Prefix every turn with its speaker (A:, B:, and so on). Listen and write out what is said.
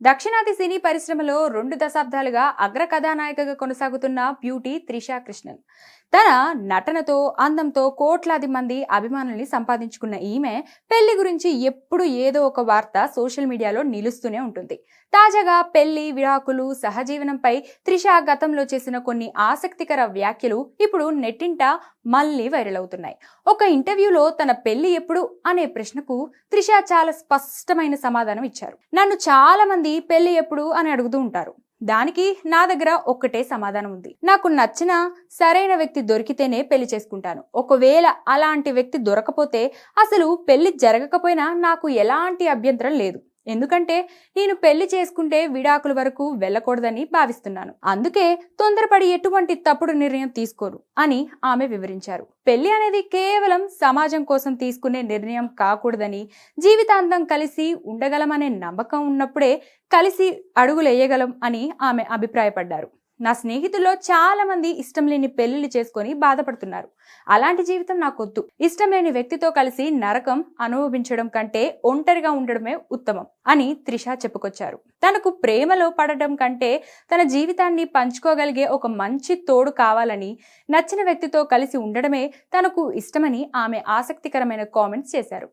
A: దక్షిణాది సినీ పరిశ్రమలో 2 దశాబ్దాలుగా అగ్ర కథానాయికగా కొనసాగుతున్న బ్యూటీ త్రిషా కృష్ణన్. తన నటనతో, అందంతో కోట్లాది మంది అభిమానుల్ని సంపాదించుకున్న ఈమె పెళ్లి గురించి ఎప్పుడు ఏదో ఒక వార్త సోషల్ మీడియాలో నిలుస్తూనే ఉంటుంది. తాజాగా పెళ్లి, విడాకులు, సహజీవనంపై త్రిష గతంలో చేసిన కొన్ని ఆసక్తికర వ్యాఖ్యలు ఇప్పుడు నెట్టింట మళ్ళీ వైరల్ అవుతున్నాయి. ఒక ఇంటర్వ్యూలో తన పెళ్లి ఎప్పుడు అనే ప్రశ్నకు త్రిష చాలా స్పష్టమైన సమాధానం ఇచ్చారు. నన్ను చాలా మంది పెళ్లి ఎప్పుడు అని అడుగుతూ ఉంటారు. దానికి నా దగ్గర ఒక్కటే సమాధానం ఉంది. నాకు నచ్చిన సరైన వ్యక్తి దొరికితేనే పెళ్లి చేసుకుంటాను. ఒకవేళ అలాంటి వ్యక్తి దొరకపోతే అసలు పెళ్లి జరగకపోయినా నాకు ఎలాంటి అభ్యంతరం లేదు. ఎందుకంటే నేను పెళ్లి చేసుకుంటే విడాకుల వరకు వెళ్ళకూడదని భావిస్తున్నాను. అందుకే తొందరపడి ఎటువంటి తప్పుడు నిర్ణయం తీసుకోరు అని ఆమె వివరించారు. పెళ్లి అనేది కేవలం సమాజం కోసం తీసుకునే నిర్ణయం కాకూడదని, జీవితాంతం కలిసి ఉండగలమనే నమ్మకం ఉన్నప్పుడే కలిసి అడుగులేయగలం అని ఆమె అభిప్రాయపడ్డారు. నా స్నేహితుల్లో చాలా మంది ఇష్టం లేని పెళ్లిళ్ళు చేసుకొని బాధపడుతున్నారు. అలాంటి జీవితం నాకొద్దు. ఇష్టం లేని వ్యక్తితో కలిసి నరకం అనుభవించడం కంటే ఒంటరిగా ఉండడమే ఉత్తమం అని త్రిష చెప్పుకొచ్చారు. తనకు ప్రేమలో పడడం కంటే తన జీవితాన్ని పంచుకోగలిగే ఒక మంచి తోడు కావాలని, నచ్చిన వ్యక్తితో కలిసి ఉండడమే తనకు ఇష్టమని ఆమె ఆసక్తికరమైన కామెంట్స్ చేశారు.